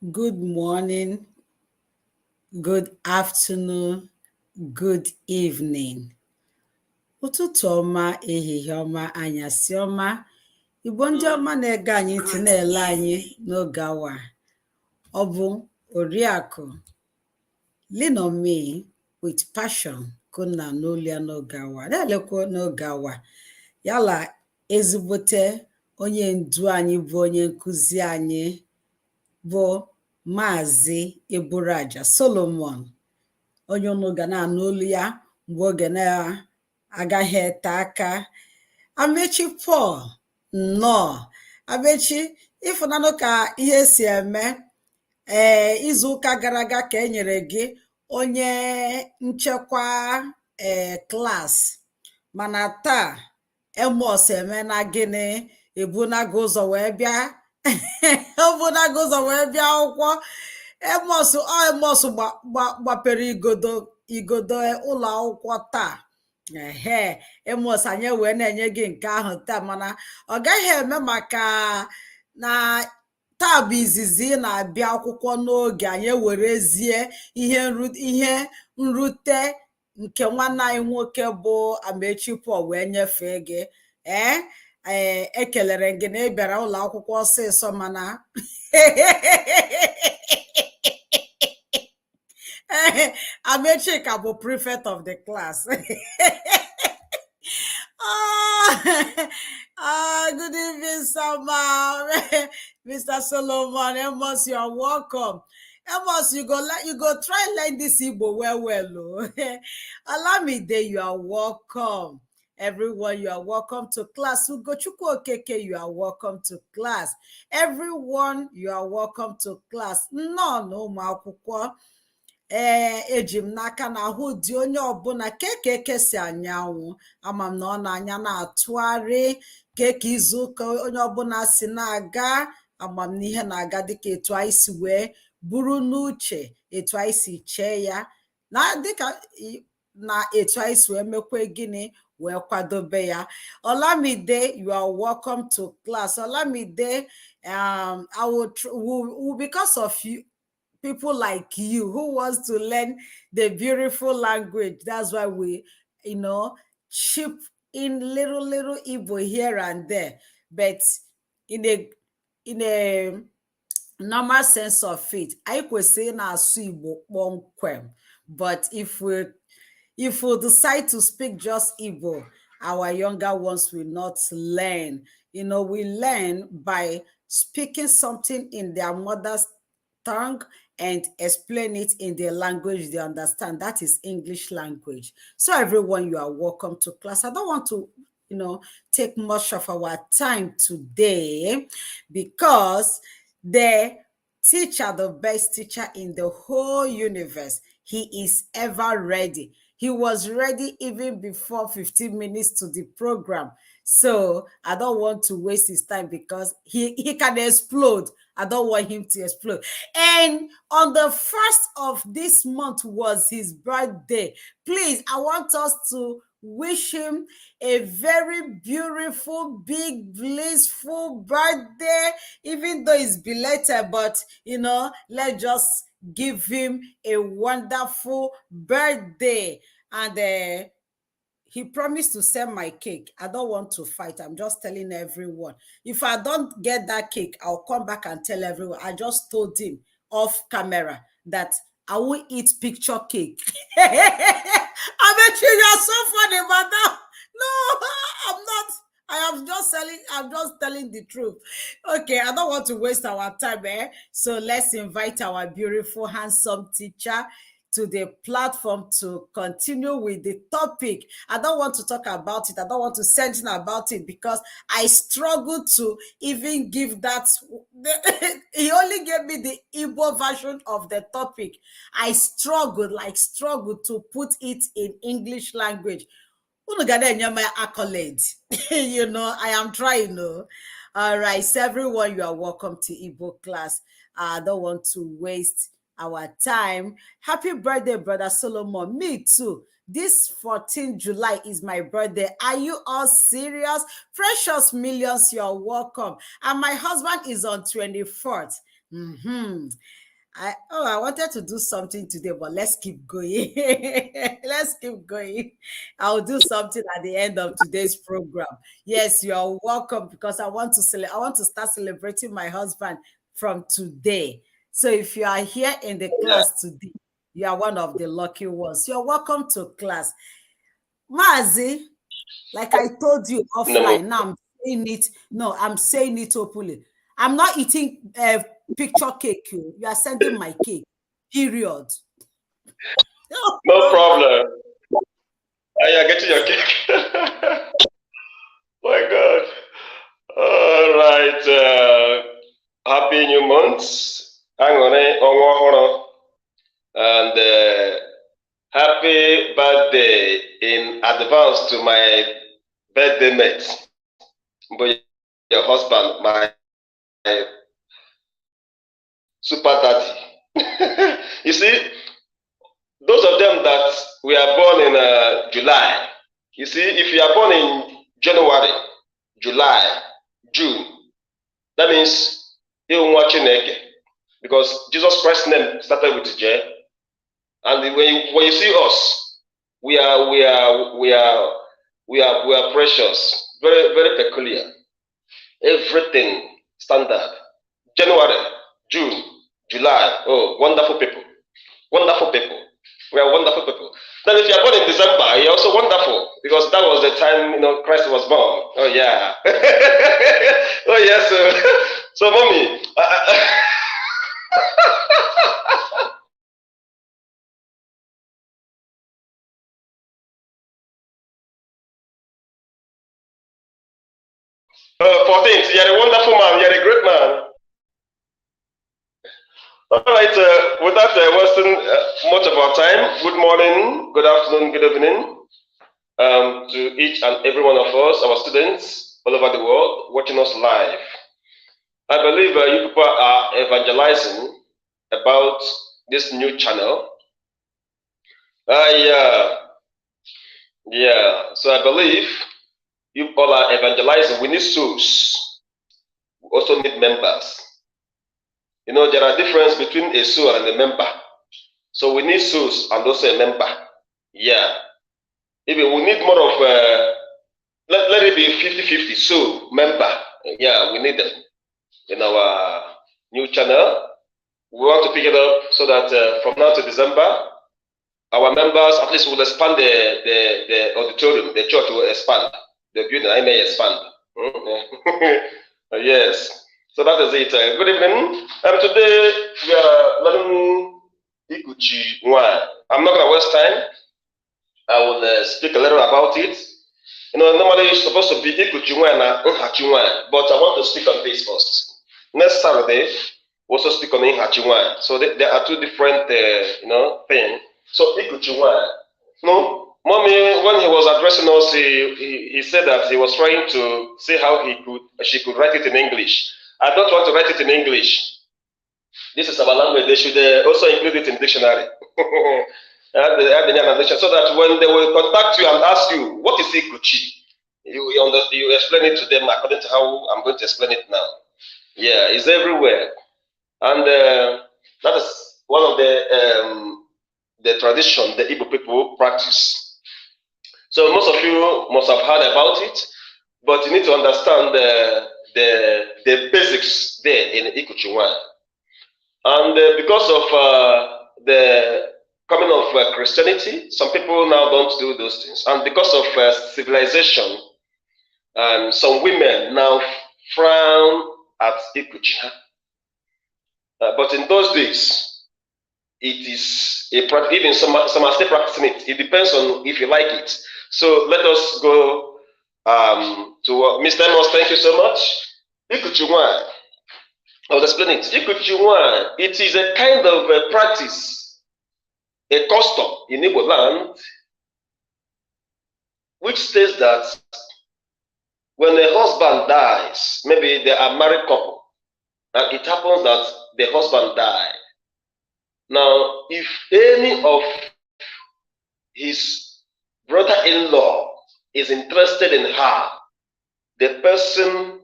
Good morning, good afternoon, good evening. Ụtụtụ ọma, ehihie ọma, anyasị ọma. Igbo ndị ọma na-ege anyị ntị na-ele anyị n'oge awa. Ọ bụ Oriakụ Linomi with passion kuna n'olu ya n'oge awa. Na-elekwa n'oge awa. Yala ezigbote onye ndu anyị bụ onye nkụzi anyị bụ Maazị Eburaja Solomon, onye unu ga na-anụ olu ya mgbe oge na-agaghị ete aka. Amechi Paul nnọọ. Amechi, ịfụnanụ ka ihe si eme. Izu ụka gara aga ka e nyere gị onye nchekwa klaasị, mana taa Emos eme na gịnị ebunago ụzọ wee bịa ebunago ụzọ wee bịa akwụkwọ. Emos gbapere igodo ụlọ akwụkwọ taa. Emos anyị wee na-enye gị nke ahụ taa, mana ọ gaghị eme maka na taa bụ izizi na-abịa akwụkwọ n'oge. Anyị werezie ihe nrute nke nwanne anyị nwoke bụ Amechi Paul wee nyefee gị. Ekelere gị na ị bịara ụlọ akwụkwọ ọsịsọ, mana Amechi ka bụ prefect of the class. Good evening, Sama. Mr. Solomon, Amos, you are welcome. Amos, you go try learn this Igbo well. Allow me there, you are welcome. Everyone, you are welcome to class. Ugochukwu Okeke, you are welcome to class. Everyone, you are welcome to class. No, ụmụ akwụkwọ. Eji m n'aka na ahụ dị onye ọbụla keke si anyanwụ. Ama m na ọ na-anya na-atụgharị keke izu ụka onye ọbụla si na-aga. Ama m na ihe na-aga dịka etu anyị si wee buru n'uche, etu anyị si chee ya, na dịka na etu anyị si wee mekwe gịnị wee kwadobe ya. Olamide, you are welcome to class. Olamide, I will because of you, people like you who wants to learn the beautiful language. That's why we, chip in little Igbo here and there, but in a normal sense of it. I could say na asụ Igbo kpọmkwem, but if we decide to speak just Igbo, our younger ones will not learn. We learn by speaking something in their mother's tongue and explain it in their language they understand. That is English language. So everyone, you are welcome to class. I don't want to, take much of our time today because the teacher, the best teacher in the whole universe, he is ever ready. He was ready even before 15 minutes to the program. So I don't want to waste his time because he can explode. I don't want him to explode. And on the 1st of this month was his birthday. Please, I want us to wish him a very beautiful, big, blissful birthday, even though it's belated, but let's just give him a wonderful birthday. And he promised to send my cake. I don't want to fight. I'm just telling everyone. If I don't get that cake, I'll come back and tell everyone. I just told him off camera that I won't eat picture cake. I bet you're so funny, madam. No, I'm not. I'm just telling the truth. Okay, I don't want to waste our time, So let's invite our beautiful, handsome teacher to the platform to continue with the topic. I don't want to talk about it. I don't want to say anything about it because I struggled to even give that. He only gave me the Igbo version of the topic. I struggled to put it in English language. My accolade. I am trying. All right, so everyone, you are welcome to Igbo class. I don't want to waste our time. Happy birthday, Brother Solomon. Me too. This 14th July is my birthday. Are you all serious? Precious millions, you're welcome. And my husband is on 24th. I wanted to do something today, but let's keep going. Let's keep going. I'll do something at the end of today's program. Yes, you are welcome because I want to start celebrating my husband from today. So if you are here in the Yeah. class today, you are one of the lucky ones. You're welcome to class. Mazi, like I told you No. offline, now I'm saying it. No, I'm saying it openly. I'm not eating picture cake. You are sending my cake. Period. No problem. I get you your cake. My God. All right. Happy new month. Angone Onwohoro. And happy birthday in advance to my birthday mate. Your husband, my super daddy. You see, those of them that we are born in July, you see, if you are born in January, July, June, that means you're watching Eke. Because Jesus Christ's name started with J. And when you see us, we are precious, very, very peculiar. Everything standard. January, June, July. Oh, wonderful people. Wonderful people. We are wonderful people. Then if you are born in December, you're also wonderful because that was the time Christ was born. Oh yeah. Oh yes. So mommy. 14th, you're a wonderful man. You're a great man. All right, without wasting much of our time, good morning, good afternoon, good evening to each and every one of us, our students all over the world watching us live. I believe you people are evangelizing about this new channel. Yeah. So I believe you all are evangelizing. We need souls. We also need members. There are differences between a soul and a member. So we need souls and also a member. Yeah. Even we need more of, let it be 50-50, soul, member. Yeah, we need them in our new channel. We want to pick it up so that from now to December, our members, at least will expand the auditorium, the church will expand. The building, I may expand. Yes. So that is it. Good evening. Today we are learning Ikuchi NWANYI. I'm not going to waste time. I will speak a little about it. Normally it's supposed to be Ikuchi NWANYI and NKUCHI NWANYI, but I want to speak on this first. Next Saturday, we'll also speak on NKUCHI NWANYI. So there are two different, things. So Ikuchi NWANYI. No, Mommy, when he was addressing us, he said that he was trying to see how she could write it in English. I don't want to write it in English. This is our language. They should also include it in dictionary. So that when they will contact you and ask you, what is Ikuchi? You explain it to them according to how I'm going to explain it now. Yeah, it's everywhere. And that is one of the tradition the Igbo people practice. So most of you must have heard about it, but you need to understand the basics there in Ikuchi NWANYI. And because of the coming of Christianity, some people now don't do those things. And because of civilization, some women now frown at Ikuchi. But in those days, it is even some are still practicing it. It depends on if you like it. So let us go to Mr. Amos. Thank you so much. Ikuchi NWANYI. I'll explain it. Ikuchi NWANYI, it is a kind of a practice, a custom in Igboland, which states that when a husband dies, maybe they are married couple, and it happens that the husband died. Now, if any of his brother-in-law is interested in her, the person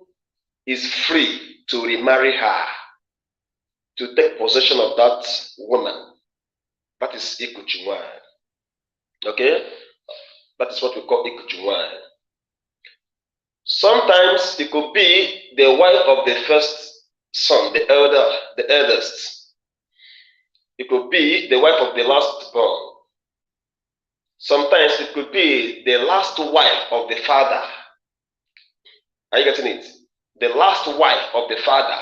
is free to remarry her. to take possession of that woman. That is Ikuchi NWANYI. Okay? That is what we call Ikuchi NWANYI. Sometimes it could be the wife of the first son, the eldest. It could be the wife of the last born. Sometimes it could be the last wife of the father. Are you getting it? The last wife of the father.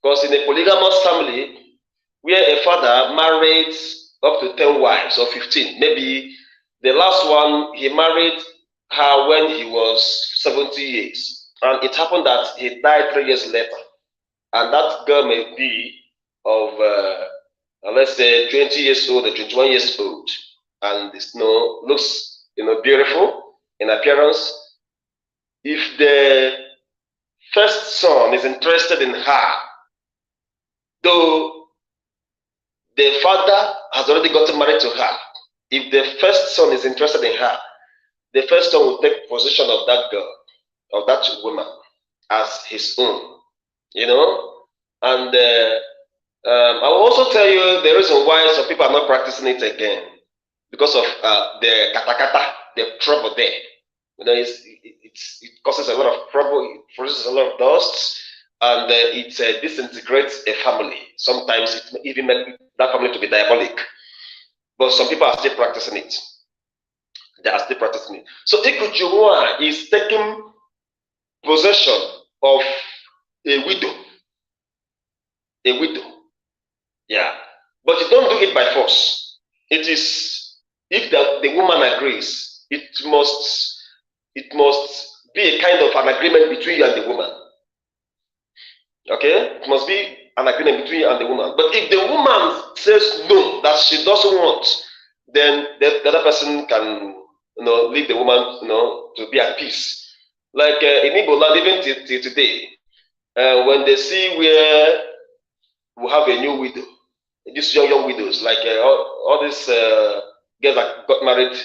Because in a polygamous family, where a father married up to 10 wives or 15, maybe the last one, he married her when he was 70 years. And it happened that he died 3 years later. And that girl may be of, let's say, 20 years old or 21 years old. And looks beautiful in appearance. If the first son is interested in her, though the father has already gotten married to her, if the first son is interested in her, the first son will take possession of that girl, of that woman, as his own, And I will also tell you the reason why some people are not practicing it again, because of the katakata, the trouble there. It causes a lot of trouble, it produces a lot of dust, and it disintegrates a family. Sometimes it even makes that family to be diabolic. But some people are still practicing it. They are still practicing it. So Ikuchi NWANYI is taking possession of a widow. A widow. Yeah. But you don't do it by force. It is, if the woman agrees, it must be a kind of an agreement between you and the woman. Okay? It must be an agreement between you and the woman. But if the woman says no, that she doesn't want, then the other person can leave the woman to be at peace. Like in Igboland, even till today, when they see where we have a new widow, these young widows, like all these girls that got married,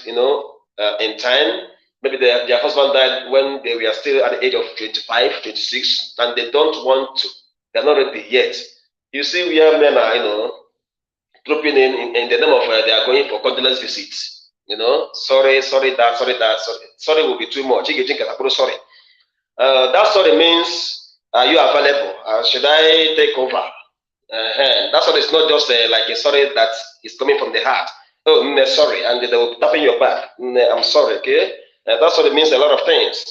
in time, maybe their husband died when they were still at the age of 25, 26, and they don't want to. They're not ready yet. You see where men are, trooping in the name of they are going for condolence visits. Sorry will be too much. Sorry. That sorry means, are you available? Should I take over? That's what it's not just like a sorry that is coming from the heart. Oh, sorry, and they will tap in your back. I'm sorry, okay? That's what it means, a lot of things.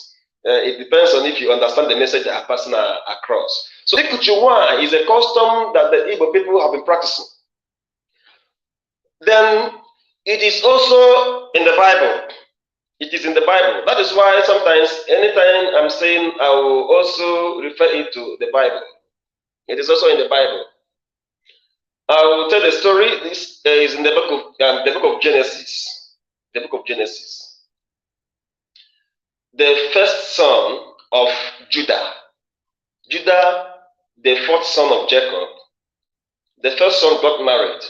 It depends on if you understand the message that are passing across. So Ikuchi NWANYI is a custom that the Igbo people have been practicing. Then it is also in the Bible. It is in the Bible. That is why sometimes, anytime I'm saying, I will also refer it to the Bible. It is also in the Bible. I will tell the story. This is in the book of Genesis. The book of Genesis. The first son of Judah. Judah, the fourth son of Jacob. The first son got married.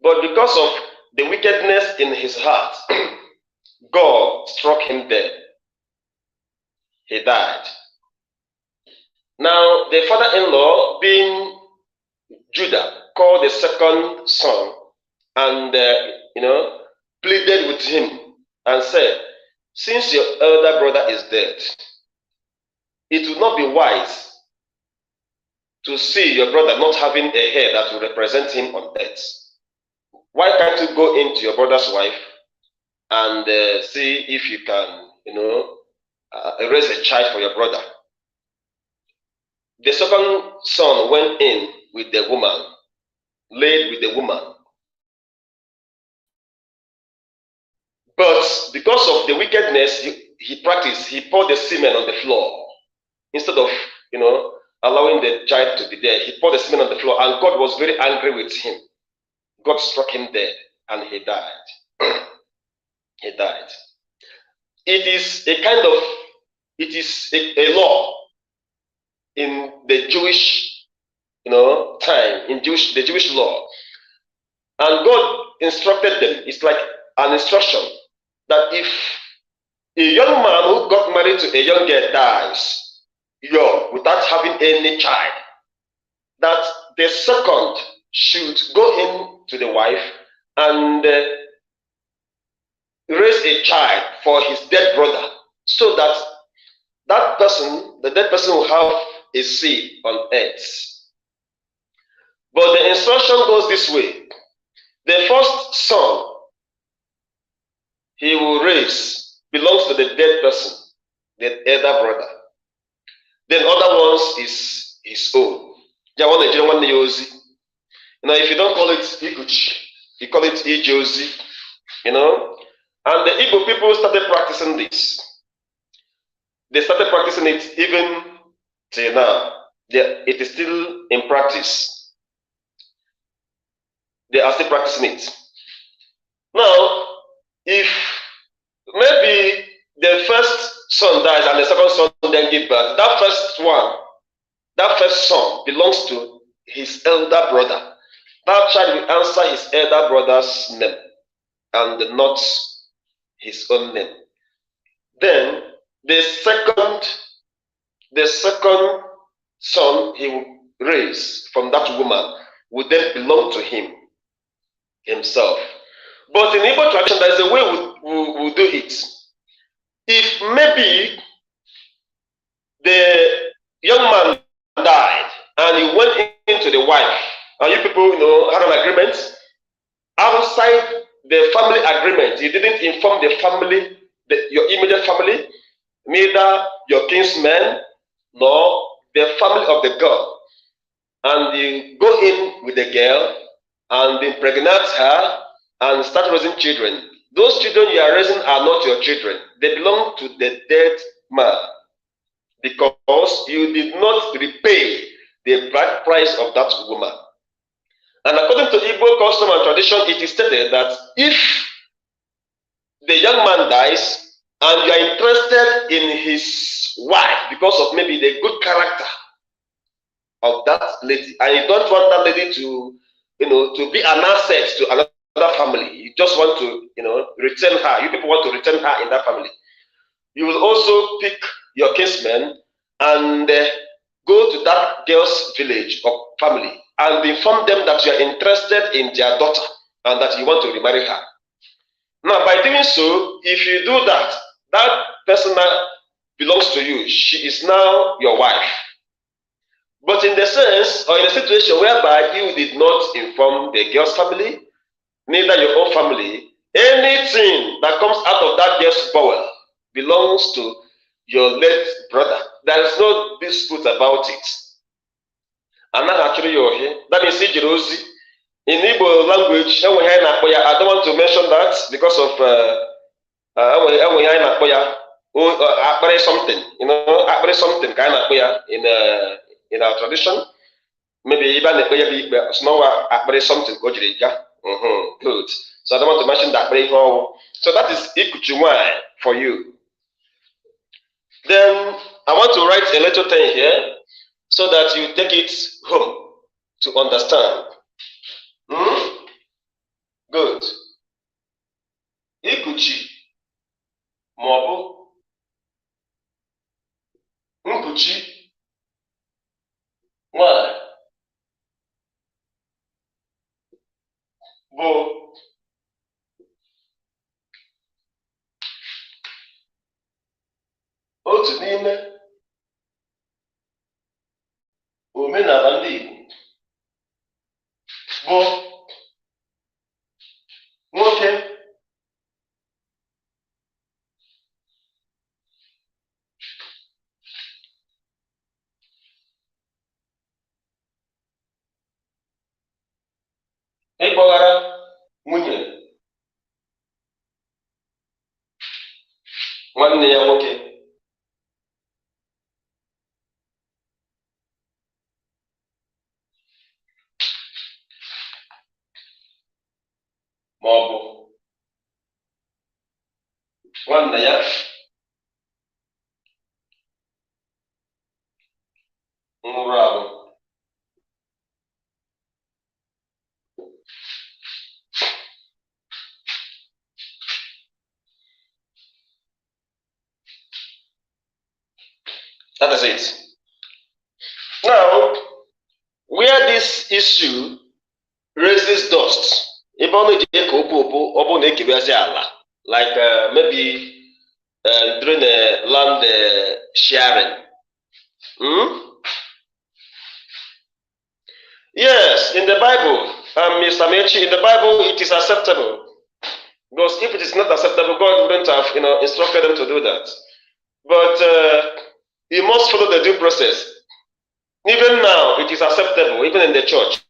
But because of the wickedness in his heart, God struck him dead. He died. Now, the father-in-law, being Judah, called the second son and, pleaded with him and said, since your elder brother is dead, it would not be wise to see your brother not having a heir that will represent him on earth. Why can't you go into your brother's wife and see if you can, raise a child for your brother? The second son went in with the woman, laid with the woman. But because of the wickedness he practiced, he poured the semen on the floor. Instead of, allowing the child to be there, he poured the semen on the floor, and God was very angry with him. God struck him dead, and he died. He died. It is a law in the Jewish, time, in the Jewish law. And God instructed them. It's like an instruction that if a young man who got married to a young girl dies, young, without having any child, that the second should go into the wife and raise a child for his dead brother, so that that person, the dead person, will have a seed on earth. But the instruction goes this way: the first son he will raise belongs to the dead person, the elder brother. Then other ones is his own. If you don't call it Ikuchi, you call it Ijozi, And the Igbo people started practicing this. They started practicing it even till now. It is still in practice. They are still practicing it. Now, if maybe the first son dies and the second son then gives birth, that first son belongs to his elder brother. That child will answer his elder brother's name and not his own name. Then the second son he will raise from that woman will then belong to himself. But in Igbo tradition, there is a way we do it. If maybe the young man died and he went into the wife, and you people had an agreement outside the family agreement, you didn't inform the family, your immediate family, neither your kinsmen nor the family of the girl, and you go in with the girl and impregnate her and start raising children. Those children you are raising are not your children. They belong to the dead man, because you did not repay the bride price of that woman. And according to Igbo custom and tradition, it is stated that if the young man dies and you are interested in his wife because of maybe the good character of that lady, and you don't want that lady to be an asset to another family, you just want to retain her, you people want to retain her in that family, you will also pick your kinsmen and go to that girl's village or family and inform them that you are interested in their daughter and that you want to remarry her. Now, by doing so, if you do that, that person now belongs to you. She is now your wife. But in the sense, or in a situation whereby you did not inform the girl's family, neither your own family, anything that comes out of that girl's bowel belongs to your late brother. There is no dispute about it. And not actually you're here. That means Ijirozi. In Igbo language, I don't want to mention that because of something kind of in our tradition. Maybe even something good. So I don't want to mention that. So that is Ikuchi NWANYI for you. Then I want to write a little thing here so that you take it home to understand. Good. Ikuchi maọbụ nkuchi nwanyị bụ otu n'ime omenala ndị Igbo, bụ nwoke ịkpọghara nwunye nwanne ya nwoke ma ọ bụ nwanne ya nwụrụ anwụ. That is it. Now, where this issue raises dust, like maybe during a land sharing. Yes, in the Bible, Mr. Mechi, in the Bible, it is acceptable. Because if it is not acceptable, God wouldn't have, instructed them to do that. But you must follow the due process. Even now, it is acceptable, even in the church.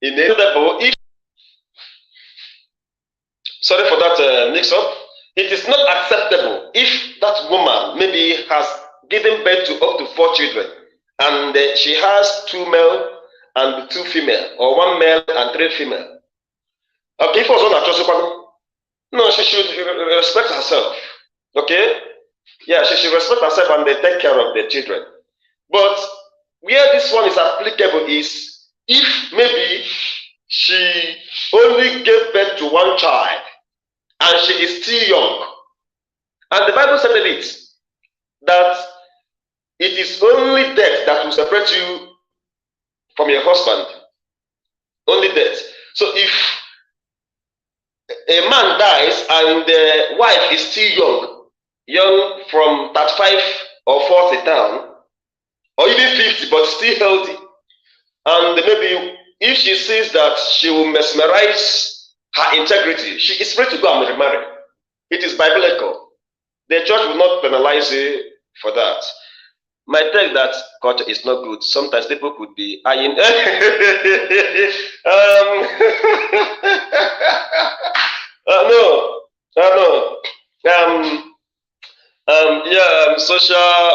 In the Bible, sorry for that mix-up. It is not acceptable if that woman maybe has given birth to up to 4 children, and she has 2 male and 2 female, or 1 male and 3 female. Okay, if no, she should respect herself. Okay? Yeah, she should respect herself and they take care of the children. But where this one is applicable is if maybe she only gave birth to 1 child and she is still young. And the Bible said it, that it is only death that will separate you from your husband. Only death. So if a man dies and the wife is still young from 35 or 40 down, or even 50, but still healthy, and maybe if she sees that she will mesmerize her integrity, she is free to go and remarry. It is biblical. The church will not penalize you for that. Might tell that culture is not good. Sometimes people could be eyeing.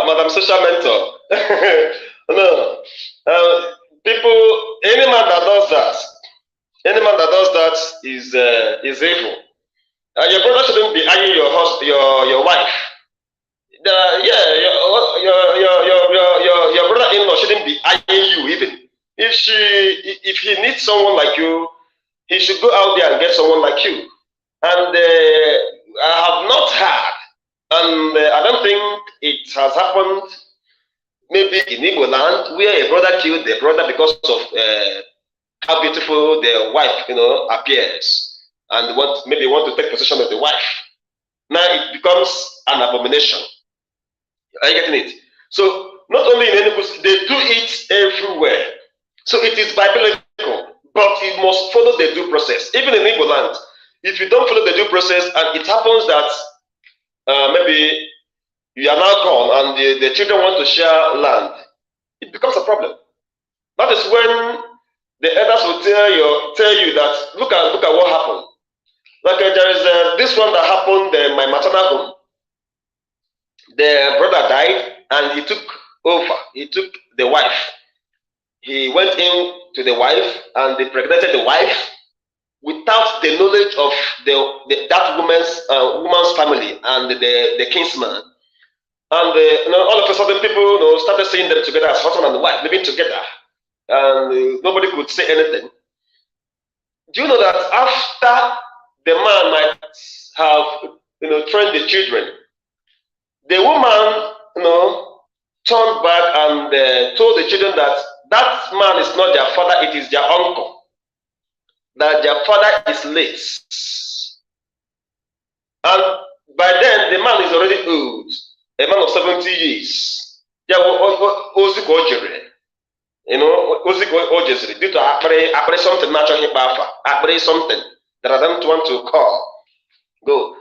Madam Social Mentor. No. People, any man that does that is evil. Your brother shouldn't be eyeing your husband, your wife. Your brother-in-law shouldn't be eyeing you even. If he needs someone like you, he should go out there and get someone like you. And I have not heard, and I don't think it has happened, maybe in Igboland, where a brother killed the brother because of how beautiful the wife, appears, and maybe want to take possession of the wife. Now it becomes an abomination. Are you getting it? So not only in any place, they do it everywhere. So it is biblical, but it must follow the due process. Even in Igboland, if you don't follow the due process, and it happens that maybe you are now gone and the children want to share land, it becomes a problem. That is when the elders will tell you that look at what happened. Like there is this one that happened in my maternal home. The brother died and he took over. He took the wife. He went in to the wife and impregnated the wife without the knowledge of that woman's family and the kinsman. And all of a sudden, people started seeing them together as husband and wife, living together, and nobody could say anything. Do you know that after the man might have trained the children, the woman turned back and told the children that man is not their father, it is their uncle, that their father is late. And by then, the man is already old, a man of 70 years. Due to something natural, something that I don't want to call. Go.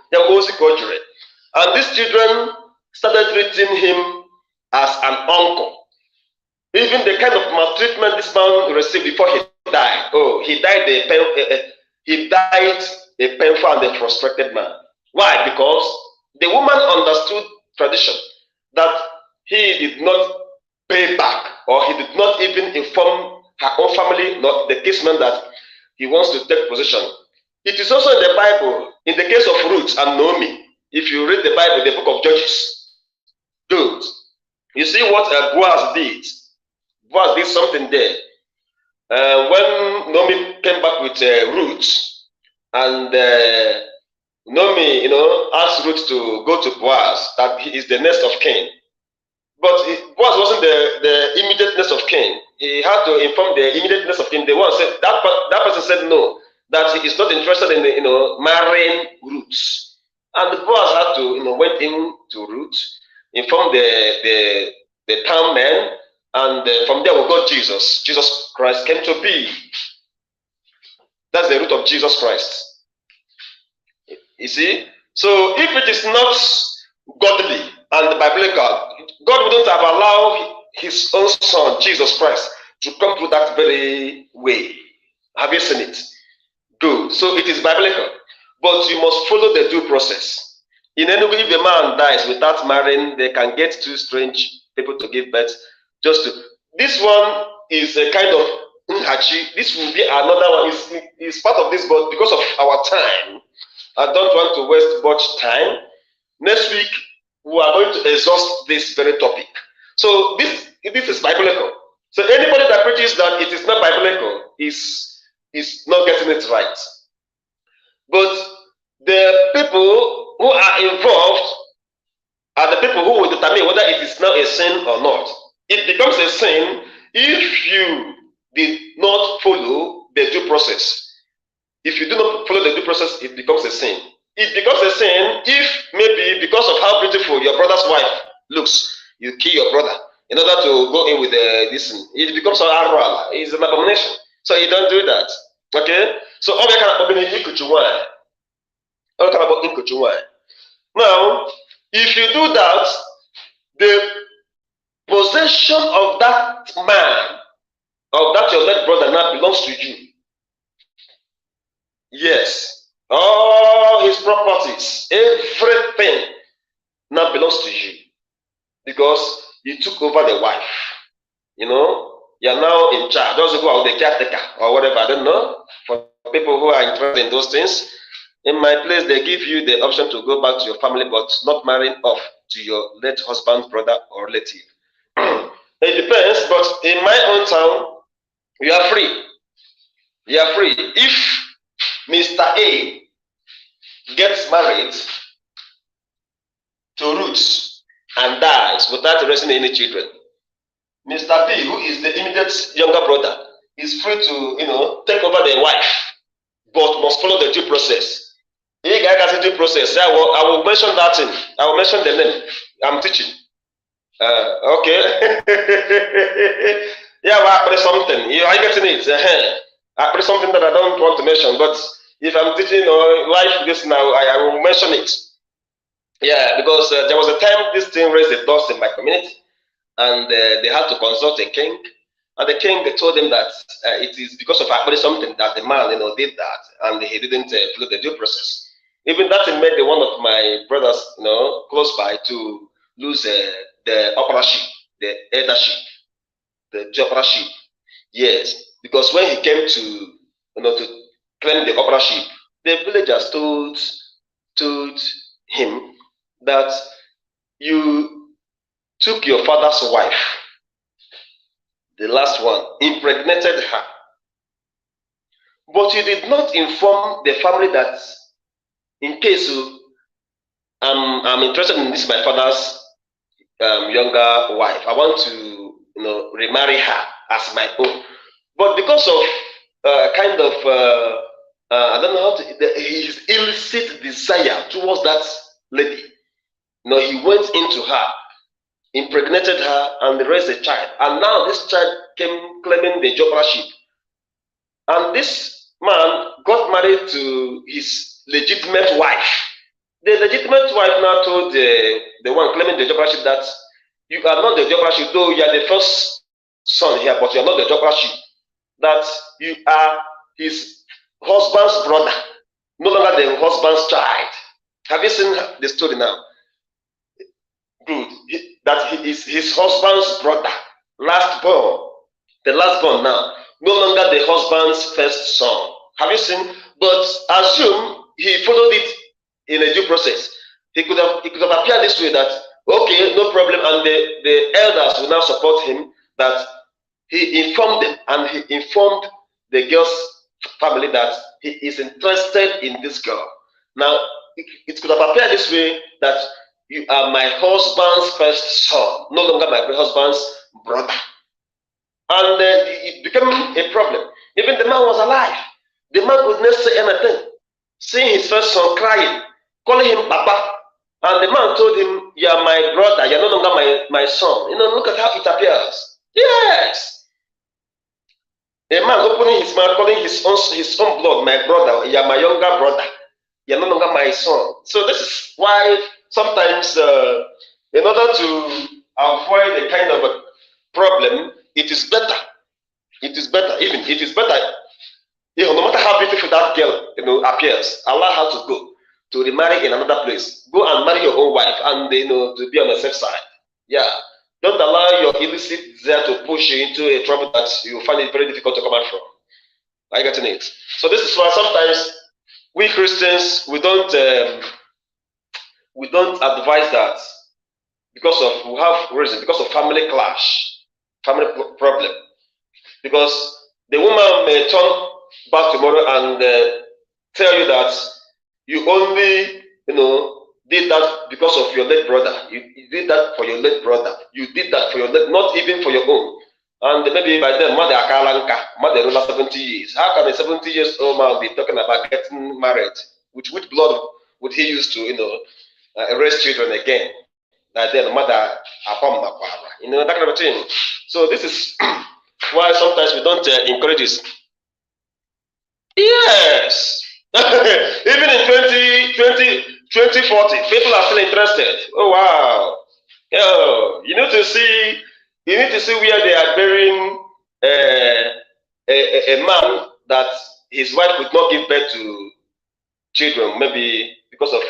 And these children started treating him as an uncle. Even the kind of maltreatment this man received before he died. Oh, he died a painful and a frustrated man. Why? Because the woman understood tradition that he did not pay back, or he did not even inform her own family, not the kinsman, that he wants to take possession. It is also in the Bible, in the case of Ruth and Naomi. If you read the Bible, the book of Judges, good. You see what Boaz did. Boaz did something there. When Naomi came back with Ruth, And Naomi, asked Ruth to go to Boaz, that he is the next of kin. But Boaz wasn't the immediate next of kin. He had to inform the immediate next of kin. The one said that person said no, that he is not interested in marrying Ruth. And Boaz had to went in to Ruth, informed the town men, and from there we got Jesus. Jesus Christ came to be. That's the root of Jesus Christ. You see? So if it is not godly and biblical, God wouldn't have allowed his own son, Jesus Christ, to come through that very way. Have you seen it? Good. So it is biblical. But you must follow the due process. In any way, if a man dies without marrying, they can get two strange people to give birth. This one is a kind of NKUCHI. This will be another one. It's part of this, but because of our time, I don't want to waste much time. Next week, we are going to exhaust this very topic. So this is biblical. So anybody that preaches that it is not biblical is not getting it right. But the people who are involved are the people who will determine whether it is now a sin or not. It becomes a sin if you did not follow the due process. If you do not follow the due process, it becomes a sin. It becomes a sin if maybe because of how beautiful your brother's wife looks, you kill your brother in order to go in with this. It becomes it's an abomination. So you don't do that. Okay? So all kind of Ikuchi NWANYI. All kind of Ikuchi NWANYI. Now, if you do that, the possession of that man, of that your late brother now belongs to you. Yes. All his properties, everything now belongs to you. Because you took over the wife. You're now in charge. Doesn't go out the caretaker or whatever. I don't know. For people who are interested in those things, in my place, they give you the option to go back to your family, but not marrying off to your late husband, brother, or relative. It depends, but in my own town, you are free. You are free. If Mr. A gets married to Ruth and dies without raising any children, Mr. B, who is the immediate younger brother, is free to take over the wife, but must follow the due process. If guy has a due process, I will mention that thing. I will mention the name I'm teaching. Okay. Yeah, well, I pray something. Are you getting it? I pray something that I don't want to mention, but if I'm teaching life this now, I will mention it. Yeah, because there was a time this thing raised a dust in my community, and they had to consult a king, and the king told them that it is because of actually something that the man did that, and he didn't follow the due process. Even that made one of my brothers close by to lose the operatorship, the eldership, the operatorship. Yes, because when he came to to claim the operatorship, the villagers told him that you took your father's wife, the last one, impregnated her, but you did not inform the family that in case I'm interested in this my father's younger wife, I want to remarry her as my own. But because of I don't know how to, his illicit desire towards that lady, he went into her, impregnated her, and raised a child. And now this child came claiming the jobraship. And this man got married to his legitimate wife. The legitimate wife now told the one claiming the jobraship that you are not the jobraship, though you are the first son here, but you are not the jobraship. That you are his husband's brother, no longer the husband's child. Have you seen the story now? Good. That he is his husband's brother, last born, the last born now, no longer the husband's first son. Have you seen? But assume he followed it in a due process. He could have appeared this way that okay, no problem, and the elders will now support him that he informed them, and he informed the girl's family that he is interested in this girl. Now, it could have appeared this way that you are my husband's first son, no longer my husband's brother. And it became a problem. Even the man was alive. The man could not say anything. Seeing his first son crying, calling him Papa. And the man told him, you are my brother, you're no longer my son. Look at how it appears. Yes. A man opening his mouth, calling his own blood, my brother, you are my younger brother. You're no longer my son. So this is why sometimes, in order to avoid a kind of a problem, it is better. It is better. Even it is better. No matter how beautiful that girl appears, allow her to go to remarry in another place. Go and marry your own wife, and to be on the safe side. Yeah. Don't allow your illicit desire to push you into a trouble that you find it very difficult to come out from. Are you getting it? So this is why sometimes we Christians we don't advise that because of we have reason because of family clash, family problem. Because the woman may turn back tomorrow and tell you that you only did that because of your late brother. You did that for your late brother. You did that for your late, not even for your own. And maybe by then, mother akalanka, mother over 70 years. How can a 70 years old man be talking about getting married? Which blood would he use to raise children again? That then mother that kind of thing. So this is why sometimes we don't encourage this. Yes. Even in 2040, people are still interested. Oh wow. Oh, you need to see where they are burying a man that his wife could not give birth to children, maybe because of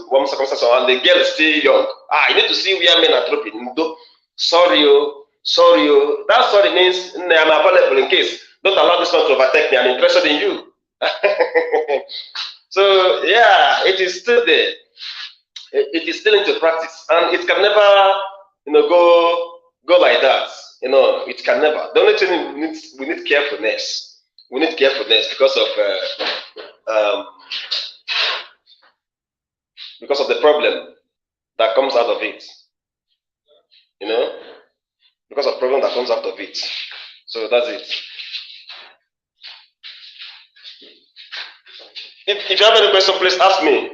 one circumstance, and the girl is still young. You need to see where men are dropping. Sorry, that sorry means I'm available in case. Don't allow this man to overtake me. I'm interested in you. So yeah, it is still there. It is still into practice, and it can never, go like that. It can never. The only thing we need carefulness. We need carefulness because of the problem that comes out of it. Because of problem that comes out of it. So that's it. If you have any question, please ask me.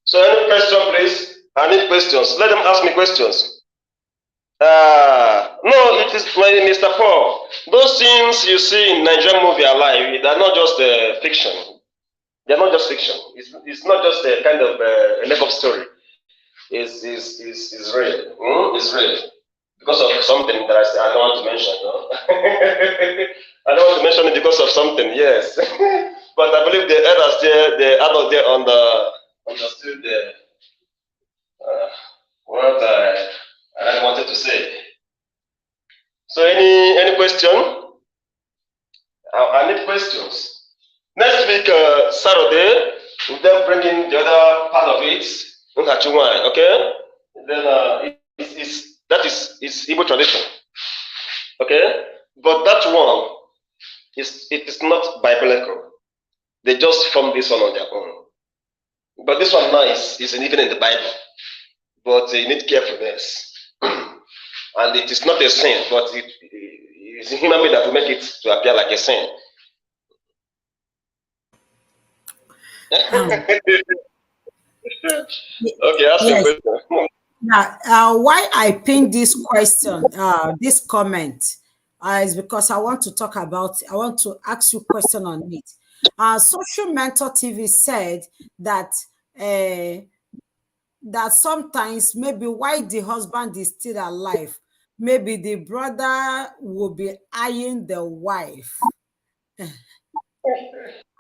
So any question, please? I need questions. Let them ask me questions. No, it is Mr. Paul. Those things you see in Nigerian movie are live. They're not just fiction. They're not just fiction. It's not just a kind of a make-up story. It's real. It's real. Because of something that I don't want to mention. No? I don't want to mention it because of something. Yes, but I believe the elders there, the adults there understood what I wanted to say. So any question? I need questions. Next week, Saturday, we'll then bring in the other part of it, okay? Then it's Igbo tradition, okay? But that one it is not biblical. They just form this one on their own. But this one now is even in the Bible. But you need carefulness. And it is not a sin, but it is a human being that will make it to appear like a sin. Okay, ask your question. Now, why I pinned this question, this comment, is because I want to ask you a question on it. Social Mentor TV said that that sometimes maybe while the husband is still alive, maybe the brother will be eyeing the wife.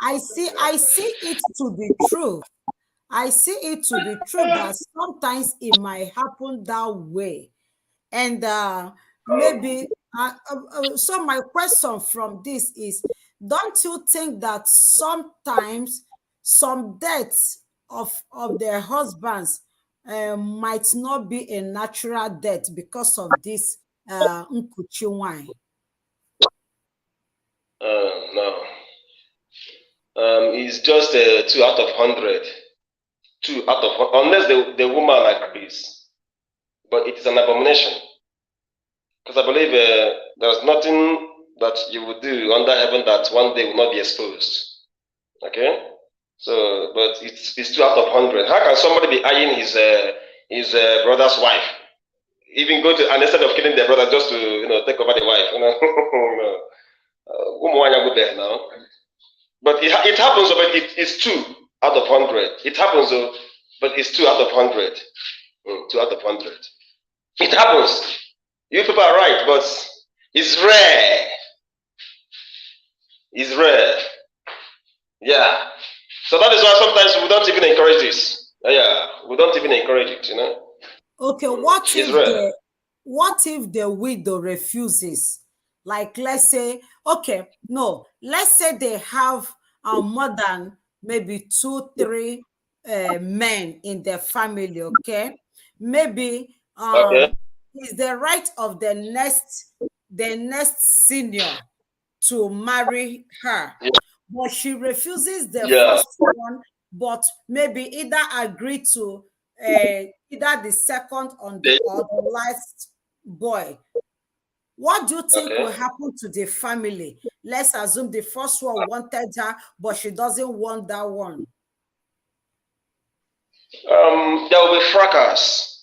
I see it to be true. I see it to be true that sometimes it might happen that way. And maybe so my question from this is, don't you think that sometimes some deaths of their husbands might not be a natural death because of this Nkuchi wine? No. It's just 2 out of 100. 2 out of, unless the woman agrees. But it is an abomination. Because I believe there's nothing that you will do under heaven that one day will not be exposed. Okay? So, but it's 2 out of 100. How can somebody be eyeing his brother's wife? Even go to, and instead of killing their brother, just to take over the wife. Go there now. But it happens, but it's 2 out of 100. It happens, but it's 2 out of 100. 2 out of 100. It happens. You people are right, but it's rare. It's rare. Yeah. So that is why sometimes we don't even encourage this. Yeah, we don't even encourage it, Okay, what if the widow refuses? Like, let's say, okay, no, let's say they have more than maybe 2, 3 men in their family, okay? Maybe Okay. it's the right of the next senior to marry her, Yeah. but she refuses the Yeah. first one, but maybe either agree to either the second or the last boy. What do you think will happen to the family? Let's assume the first one wanted her, but she doesn't want that one. There will be fracas.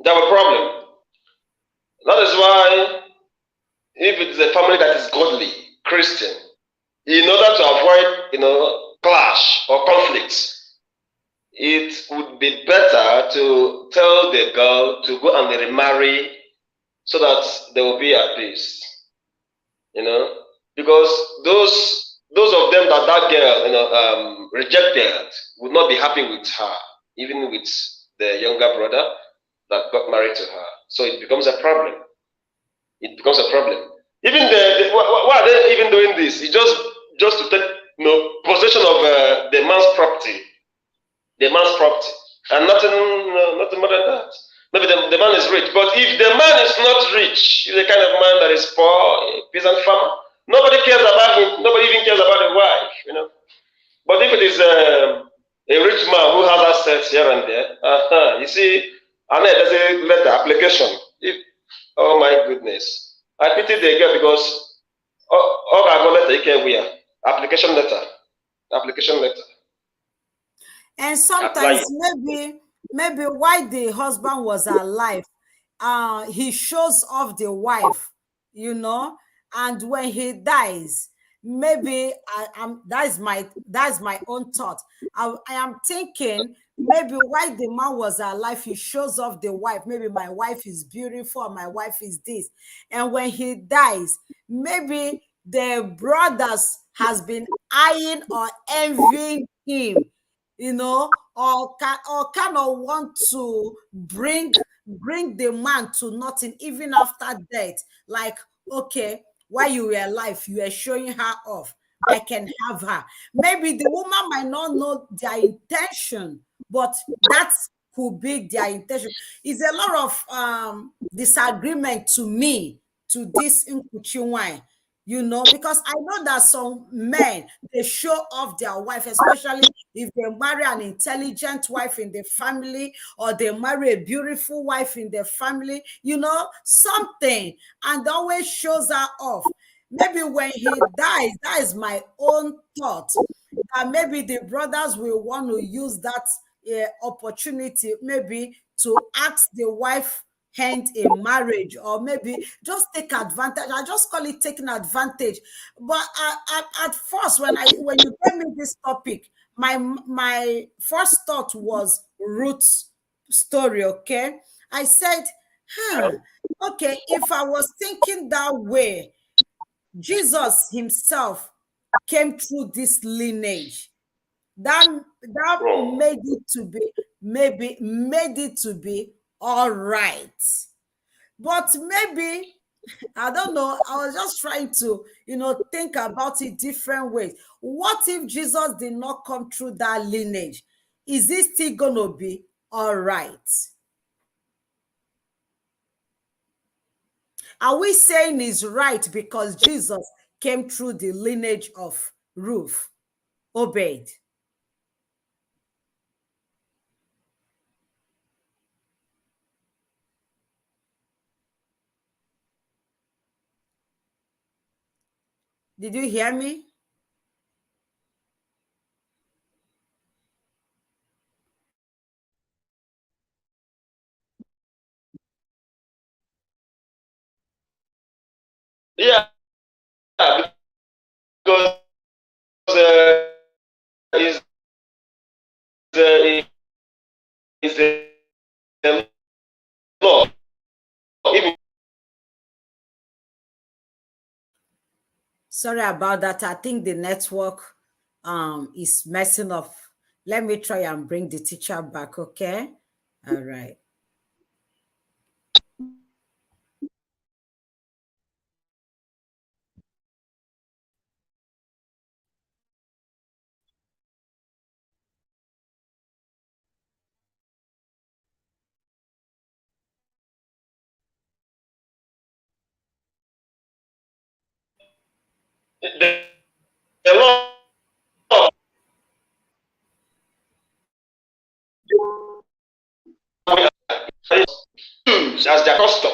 There will be problem. That is why, if it is a family that is godly, Christian, in order to avoid, clash or conflicts, it would be better to tell the girl to go and remarry so that they will be at peace. Because those of them that girl, rejected would not be happy with her, even with the younger brother that got married to her. So it becomes a problem. It becomes a problem. Even why are they even doing this? It's just to take possession of the man's property. The man's property. And nothing more than that. Maybe the man is rich. But if the man is not rich, he's the kind of man that is poor, a peasant farmer, nobody cares about him. Nobody even cares about the wife, But if it is a rich man who has assets here and there, you see, and there's a letter application. Oh my goodness. I pity the girl because all I go letter care we are. Application letter. Application letter. And sometimes maybe while the husband was alive, he shows off the wife, and when he dies, maybe that's my own thought. I am thinking maybe while the man was alive, he shows off the wife. Maybe my wife is beautiful, my wife is this. And when he dies, maybe the brothers has been eyeing or envying him, or kind of want to bring the man to nothing even after death. Like, okay, while you were alive, you were showing her off. I can have her. Maybe the woman might not know their intention, but that could be their intention. It's a lot of disagreement to me to this Nkuchi wine. Because I know that some men, they show off their wife, especially if they marry an intelligent wife in the family, or they marry a beautiful wife in the family, something, and always shows her off. Maybe when he dies, that is my own thought, that maybe the brothers will want to use that opportunity, maybe to ask the wife hand in marriage, or maybe just take advantage. I just call it taking advantage. But at first, when you gave me this topic, my first thought was Ruth's story. Okay, I said, okay, if I was thinking that way, Jesus himself came through this lineage. That made it to be all right. But maybe, I don't know, I was just trying to, think about it different ways. What if Jesus did not come through that lineage? Is it still going to be all right? Are we saying it's right because Jesus came through the lineage of Ruth, Obed? Did you hear me? Yeah, because is is a law. Even Sorry about that. I think the network is messing up. Let me try and bring the teacher back, okay? All right. the law as their custom.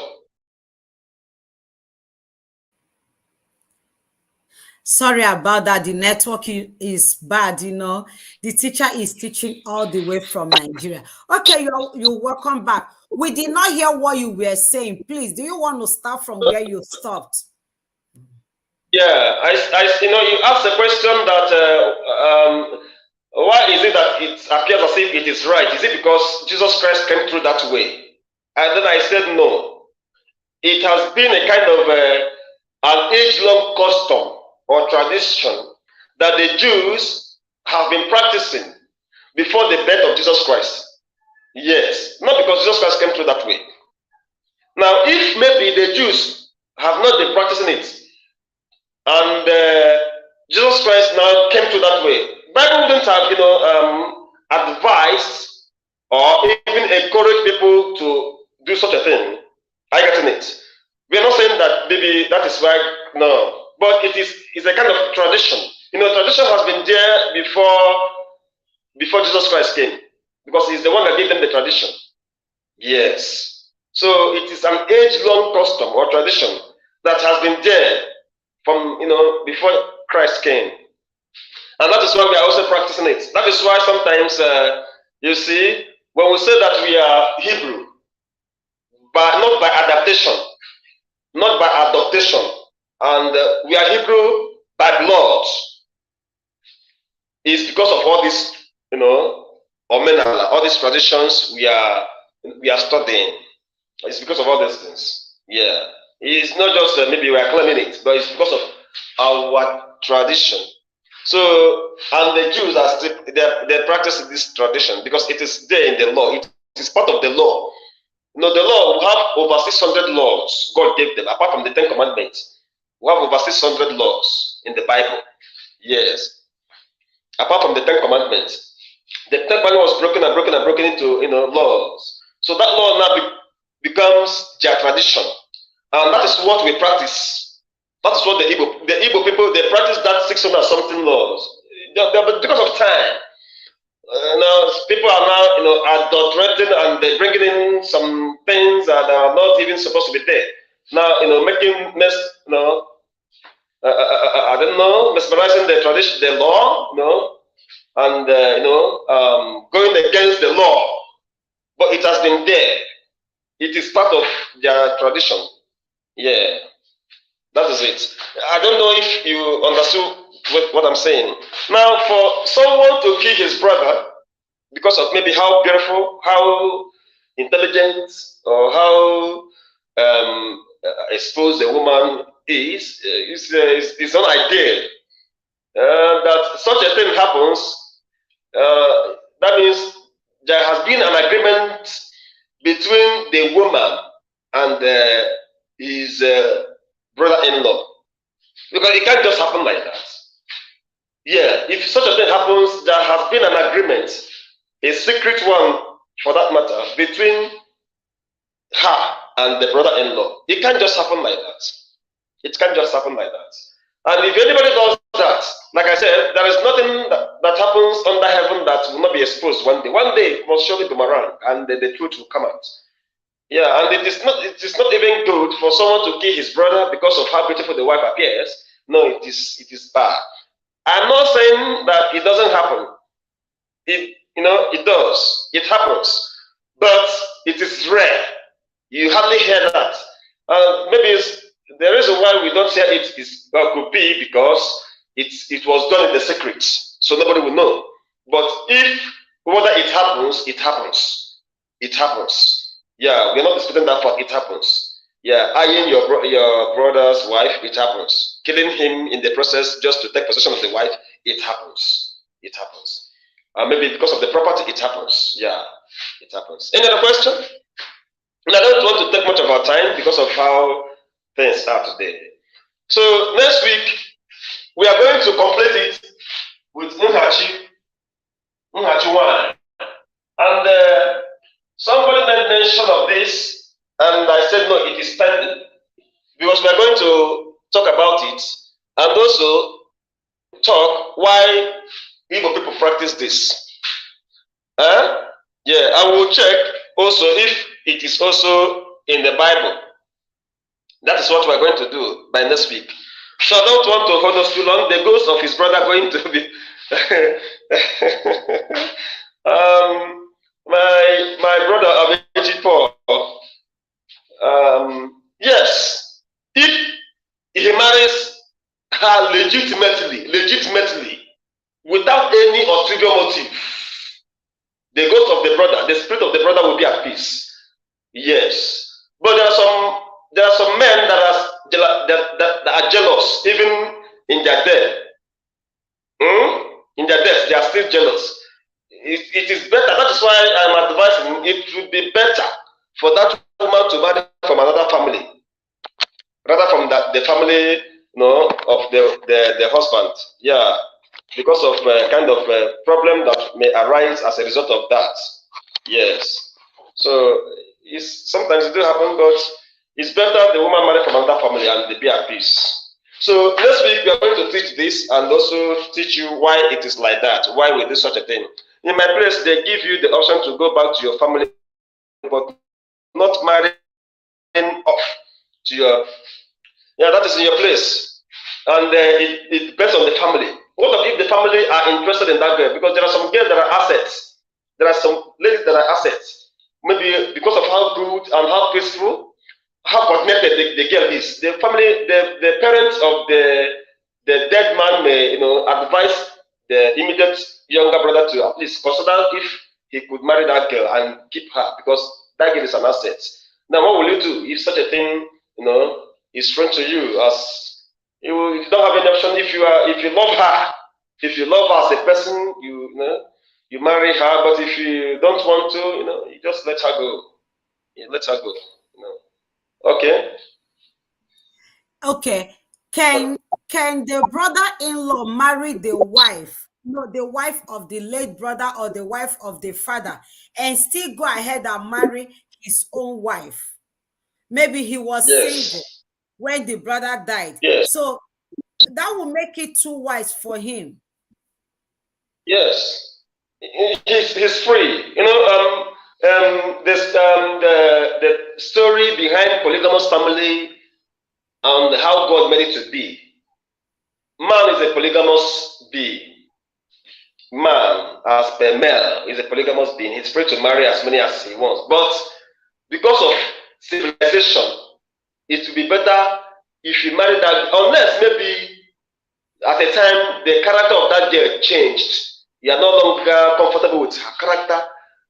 Sorry about that. The network is bad, The teacher is teaching all the way from Nigeria. Okay, you're welcome back. We did not hear what you were saying. Please, do you want to start from where you stopped? Yeah, you asked a question that why is it that it appears as if it is right? Is it because Jesus Christ came through that way? And then I said no. It has been a kind of an age-long custom or tradition that the Jews have been practicing before the birth of Jesus Christ. Yes, not because Jesus Christ came through that way. Now, if maybe the Jews have not been practicing it, and Jesus Christ now came through that way, Bible wouldn't have, advised or even encouraged people to do such a thing. Are you getting it? We are not saying that maybe that is right, no. But it's a kind of tradition. Tradition has been there before Jesus Christ came, because he's the one that gave them the tradition. Yes. So it is an age-long custom or tradition that has been there from before Christ came. And that is why we are also practicing it. That is why sometimes you see, when we say that we are Hebrew, but not by adaptation, not by adoption, and we are Hebrew by blood, is because of all these, all these traditions we are studying. It's because of all these things. Yeah, it's not just maybe we are claiming it, but it's because of our tradition. So, and the Jews are still they practice this tradition because it is there in the law. It is part of the law. The law, we have over 600 laws God gave them, apart from the 10 Commandments. We have over 600 laws in the Bible. Yes. Apart from the 10 Commandments. The 10 Commandments was broken and broken and broken into laws. So that law now becomes their tradition. And that is what we practice. That is what the Igbo people, they practice that 600 something laws. Because of time. Now people are now adulterating, and they're bringing in some things that are not even supposed to be there. Now making I don't know, mesmerizing the tradition, the law, and going against the law. But it has been there. It is part of their tradition. Yeah, that is it. I don't know if you understood what I'm saying. Now, for someone to kill his brother because of maybe how beautiful, how intelligent, or how exposed the woman is not ideal. That such a thing happens, that means there has been an agreement between the woman and his brother-in-law. Because it can't just happen like that. Yeah, if such a thing happens, there has been an agreement, a secret one for that matter, between her and the brother-in-law. It can't just happen like that. It can't just happen like that. And if anybody does that, like I said, there is nothing that happens under heaven that will not be exposed one day. One day it must surely come around, and the truth will come out. Yeah, and it is not even good for someone to kill his brother because of how beautiful the wife appears. No, it is bad. I'm not saying that it doesn't happen. It does. It happens, but it is rare. You hardly hear that. Maybe the reason why we don't hear it could be because it was done in the secret, so nobody will know. But whether it happens, it happens. It happens. Yeah, we're not disputing that fact. It happens. Yeah, eyeing your brother's wife, it happens. Killing him in the process just to take possession of the wife, it happens. It happens. Maybe because of the property, it happens. Yeah, it happens. Any other question? And I don't want to take much of our time because of how things are today. So next week, we are going to complete it with NKUCHI NWANYI. And somebody made mention of this, and I said, no, it is pending. Because we are going to talk about it, and also talk why Igbo people practice this. Yeah, I will check also if it is also in the Bible. That is what we are going to do by next week. So I don't want to hold us too long. The ghost of his brother going to be my brother Abeji Paul. Yes, if he marries her legitimately, without any ulterior motive, the ghost of the brother, the spirit of the brother will be at peace. Yes, but there are some men that are jealous, even in their death. In their death, they are still jealous. It is better. That is why I'm advising. It would be better for that woman to marry from another family, rather from the family, of the husband. Yeah, because of kind of problem that may arise as a result of that. Yes. So sometimes it do happen, but it's better the woman marry from another family and they be at peace. So next week we are going to teach this and also teach you why it is like that, why we do such a thing. In my place, they give you the option to go back to your family, but not marrying off to your. Yeah, that is in your place, and it depends on the family. What if the family are interested in that girl? Because there are some girls that are assets. There are some ladies that are assets. Maybe because of how good and how peaceful, how coordinated the girl is. The family, the parents of the dead man may, advise the immediate younger brother to at least consider if he could marry that girl and keep her, because that girl is an asset. Now, what will you do if such a thing, is friend to you? As you don't have any option. If you love her, as a person, you marry her. But if you don't want to, you just let her go. You let her go. Okay. Okay. Can the brother-in-law marry the wife? No, the wife of the late brother or the wife of the father, and still go ahead and marry his own wife? Maybe he was single when the brother died. Yes. So that will make it too wise for him. Yes. He's free. The story behind polygamous family and how God made it to be. Man is a polygamous being. Man, as per male, is a polygamous being. He's free to marry as many as he wants. But because of civilization, it would be better if you marry that, unless maybe at the time the character of that girl changed. You are no longer comfortable with her character,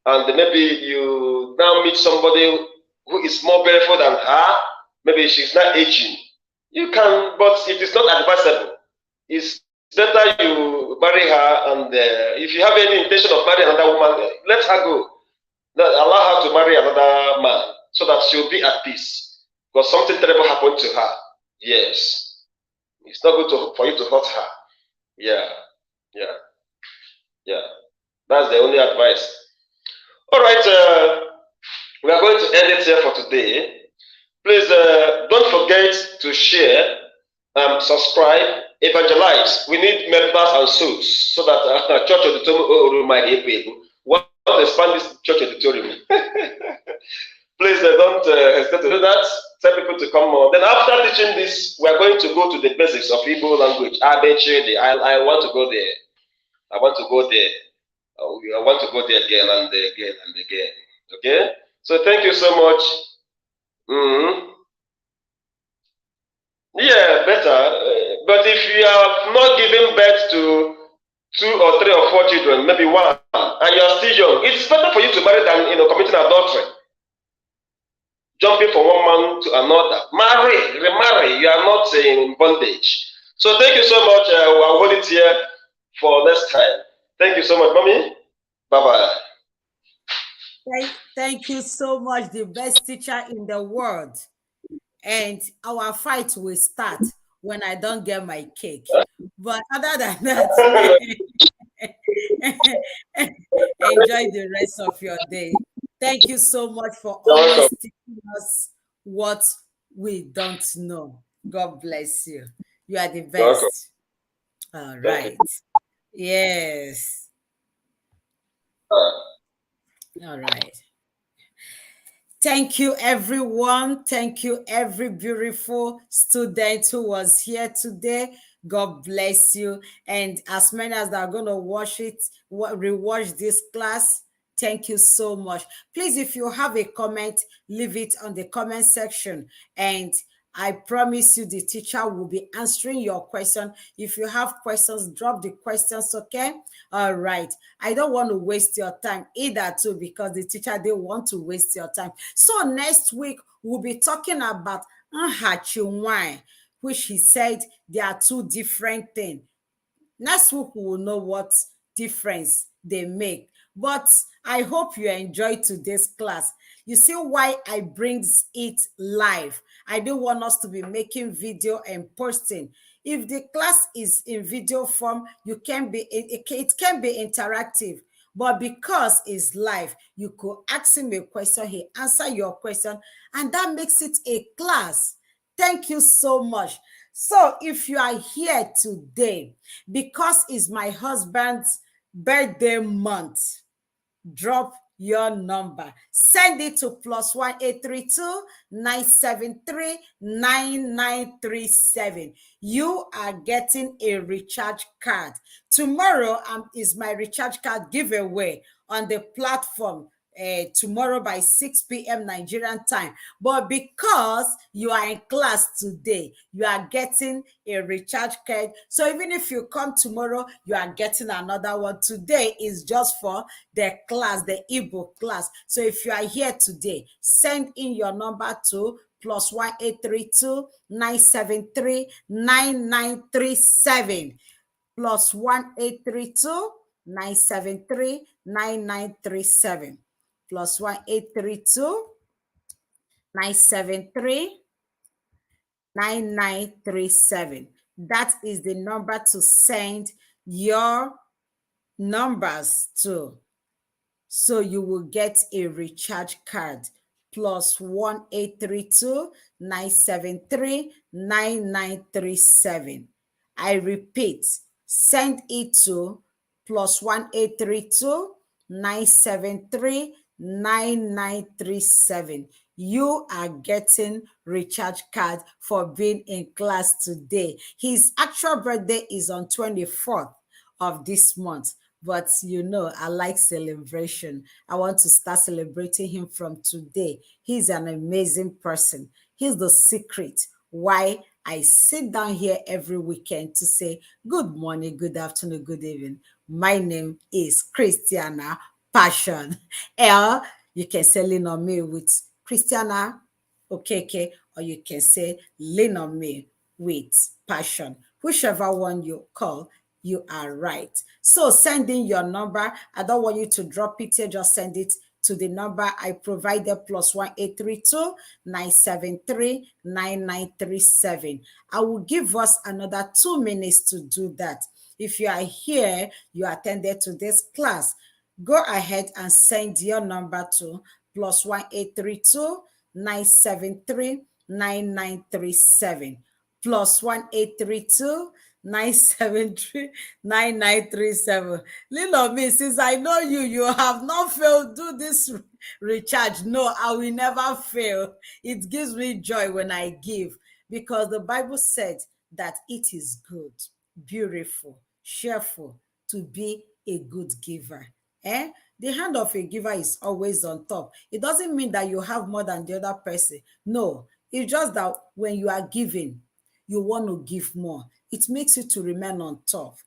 and maybe you now meet somebody who is more beautiful than her. Maybe she's not aging. You can, but it is not advisable. It's better you marry her, and if you have any intention of marrying another woman, let her go. Allow her to marry another man. so that she'll be at peace. Because something terrible happened to her. Yes. It's not good for you to hurt her. Yeah. That's the only advice. All right. We are going to end it here for today. Please don't forget to share, subscribe, evangelize. We need members and souls so that church auditorium want to expand this church auditorium. Please don't hesitate to do that. Tell people to come on. Then after teaching this, we are going to go to the basics of Igbo language. I want to go there. I want to go there. I want to go there again and again and again. Okay? So thank you so much. Yeah, better. But if you have not given birth to 2 or 3 or 4 children, maybe 1, and you are still young, it's better for you to marry than committing adultery. Jumping from one man to another. Marry, remarry. You are not in bondage. So thank you so much. I'll hold it here for next time. Thank you so much, Mommy. Bye-bye. Thank you so much, the best teacher in the world. And our fight will start when I don't get my cake. But other than that, enjoy the rest of your day. Thank you so much for always teaching us what we don't know. God bless you. You are the best. All right. Yes. All right. Thank you, everyone. Thank you, every beautiful student who was here today. God bless you. And as many as are going to watch it, rewatch this class, thank you so much. Please, if you have a comment, leave it on the comment section. And I promise you the teacher will be answering your question. If you have questions, drop the questions, okay? All right. I don't want to waste your time either too, because the teacher, they want to waste your time. So next week, we'll be talking about NKUCHI NWANYI, which he said there are 2 different things. Next week, we will know what difference they make. But I hope you enjoyed today's class. You see why I bring it live. I don't want us to be making video and posting. If the class is in video form, it can be interactive. But because it's live, you could ask him a question, he answer your question, and that makes it a class. Thank you so much. So if you are here today, because it's my husband's birthday month, drop your number. Send it to +1 832 973 9937. You are getting a recharge card. Tomorrow is my recharge card giveaway on the platform. Tomorrow by 6 p.m. Nigerian time. But because you are in class today, you are getting a recharge card. So even if you come tomorrow, you are getting another one. Today is just for the class, the Igbo class. So if you are here today, send in your number to +1 832 973 9937. +1 832 973 9937. +1 832 973 9937. That is the number to send your numbers to. So you will get a recharge card. +1 832 973 9937. I repeat, send it to +1 832 973 9937. You are getting recharge card for being in class today. His actual birthday is on 24th of this month. But you know, I like celebration. I want to start celebrating him from today. He's an amazing person. He's the secret why I sit down here every weekend to say good morning, good afternoon, good evening. My name is Christiana Passion. Or you can say lean on me with Christiana Okeke, or you can say lean on me with Passion. Whichever one you call, you are right. So send in your number. I don't want you to drop it here. Just send it to the number I provided, +1 832 973 9937. I will give us another 2 minutes to do that. If you are here, you attended to this class, go ahead and send your number to +1 832 973 9937. +1 832 973 9937. Little me, since I know you, you have not failed. Do this recharge. No, I will never fail. It gives me joy when I give, because the Bible said that it is good, beautiful, cheerful to be a good giver. The hand of a giver is always on top. It doesn't mean that you have more than the other person. No, it's just that when you are giving, you want to give more. It makes you to remain on top.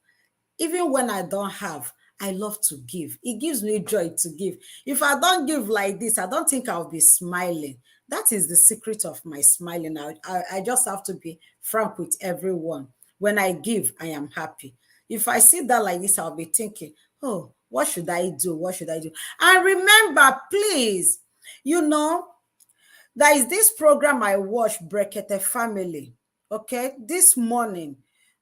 Even when I don't have, I love to give. It gives me joy to give. If I don't give like this, I don't think I'll be smiling. That is the secret of my smiling. I just have to be frank with everyone. When I give, I am happy. If I sit down like this, I'll be thinking, oh, what should I do? What should I do? And remember, please, there is this program I watch, Brekete Family. Okay, this morning,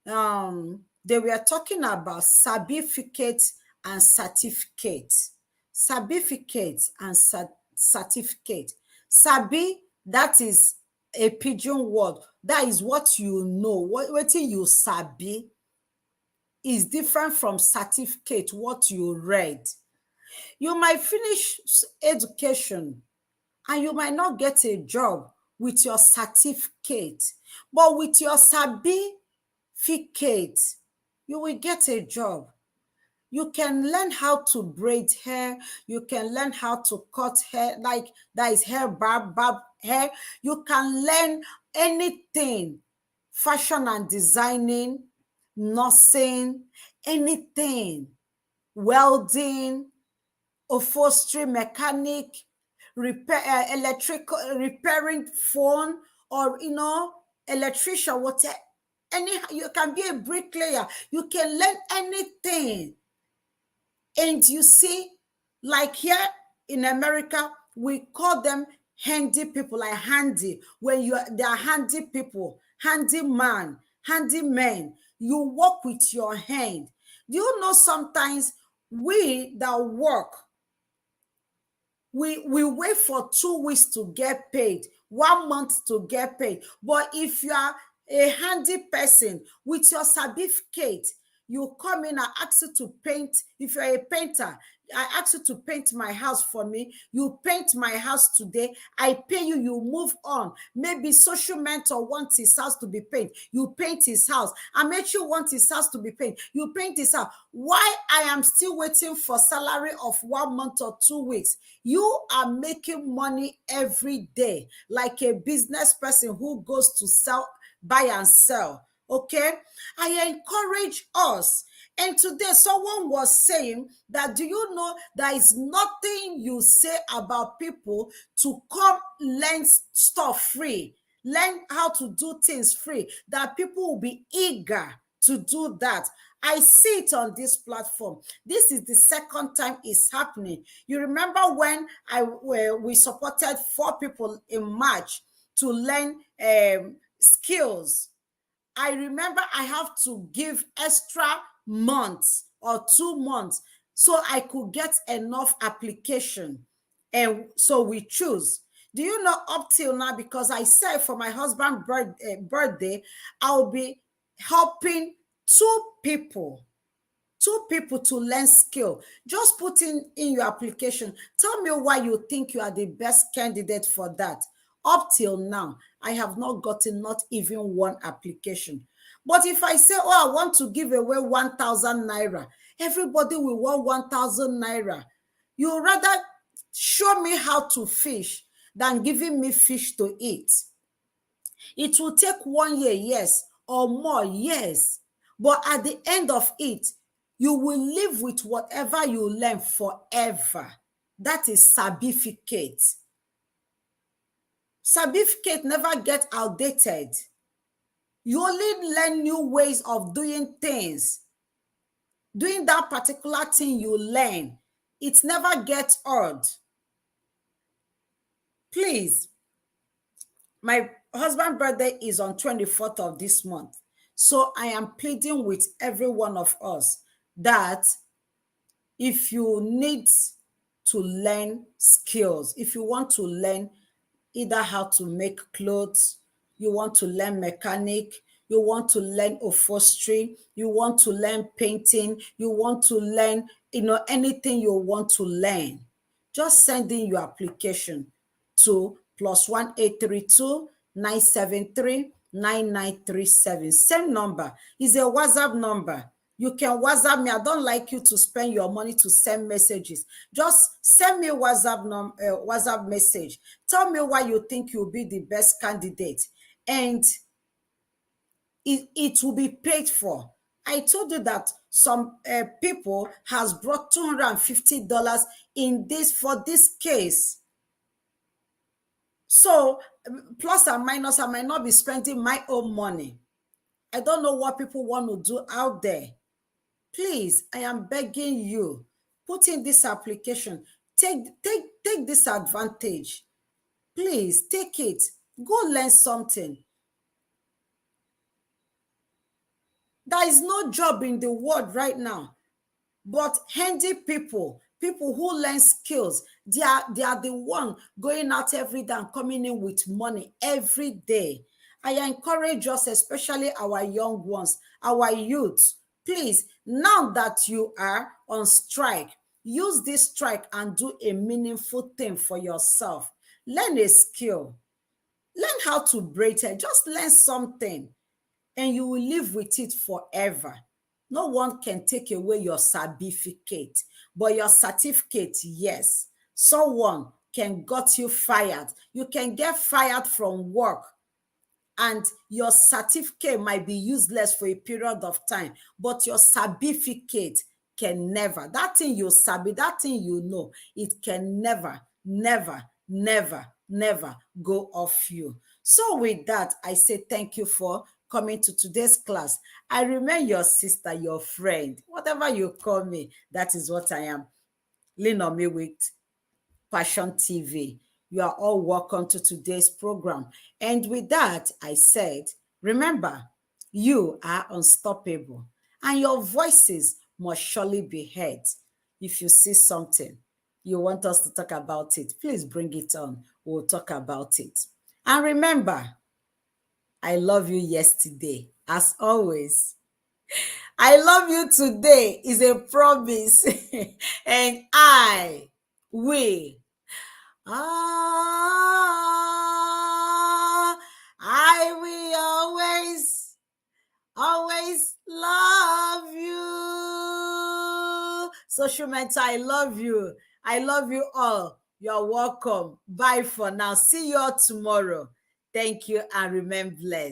they were talking about certificate and certificate. Certificate and certificate. Sabi, that is a pidgin word. That is what you know. What you sabi is different from certificate, what you read. You might finish education and you might not get a job with your certificate, but with your certificate, you will get a job. You can learn how to braid hair. You can learn how to cut hair, like that is hair, barb hair. You can learn anything, fashion and designing, nursing, anything, welding, upholstery mechanic, repairing phone, or electrician, whatever. You can be a bricklayer. You can learn anything. And you see, like here in America, we call them handy people, like handy. When they are handy people, handyman, handyman. You work with your hand. Do you know sometimes we that work, we wait for 2 weeks to get paid, 1 month to get paid. But if you are a handy person with your certificate, you come in, I ask you to paint. If you're a painter, I ask you to paint my house for me. You paint my house today. I pay you, you move on. Maybe social mentor wants his house to be painted. You paint his house. Amechi wants his house to be painted. You paint his house. Why I am still waiting for salary of 1 month or 2 weeks? You are making money every day, like a business person who goes to buy and sell. Okay, I encourage us. And today someone was saying that, do you know there is nothing you say about people to come learn stuff free, learn how to do things free, that people will be eager to do that. I see it on this platform. This is the second time it's happening. You remember when we supported 4 people in March to learn skills. I remember I have to give extra months or 2 months so I could get enough application. And so we choose. Do you know, up till now, because I said for my husband's birthday, I'll be helping 2 people to learn skill. Just put in your application. Tell me why you think you are the best candidate for that. Up till now, I have not gotten not even 1 application. But if I say, oh, I want to give away 1,000 naira, everybody will want 1,000 naira. You rather show me how to fish than giving me fish to eat. It will take 1 year, yes, or more, yes. But at the end of it, you will live with whatever you learn forever. That is certificate. Certificate never get outdated. You only learn new ways of doing things. Doing that particular thing you learn, it never gets old. Please, my husband's birthday is on 24th of this month. So I am pleading with every one of us that if you need to learn skills, if you want to learn either how to make clothes, you want to learn mechanic, you want to learn upholstery, you want to learn painting, you want to learn, anything you want to learn, just send in your application to +1-832-973-9937. Same number is a WhatsApp number. You can WhatsApp me. I don't like you to spend your money to send messages. Just send me WhatsApp message. Tell me why you think you'll be the best candidate, and it will be paid for. I told you that some people has brought $250 for this case. So plus and minus, I might not be spending my own money. I don't know what people want to do out there. Please, I am begging you, put in this application. Take this advantage. Please take it. Go learn something. There is no job in the world right now, but handy people who learn skills, they are the one going out every day and coming in with money every day. I encourage us, especially our young ones, our youth. Please, now that you are on strike, use this strike and do a meaningful thing for yourself. Learn a skill. Learn how to braid hair. Just learn something, and you will live with it forever. No one can take away your certificate, but your certificate, yes. Someone can get you fired. You can get fired from work, and your certificate might be useless for a period of time, but your certificate can never. That thing you sabi, that thing you know, it can never, never, never, never go off you. So with that, I say thank you for coming to today's class. I remain your sister, your friend, whatever you call me, that is what I am. Lean on me with Passion TV. You are all welcome to today's program. And with that, I said, remember, you are unstoppable and your voices must surely be heard. If you see something you want us to talk about it, please bring it on. We'll talk about it. And remember, I love you yesterday, as always. I love you today is a promise. And I will always love you. Social mentor, I love you. I love you all. You're welcome. Bye for now. See you all tomorrow. Thank you and remain blessed.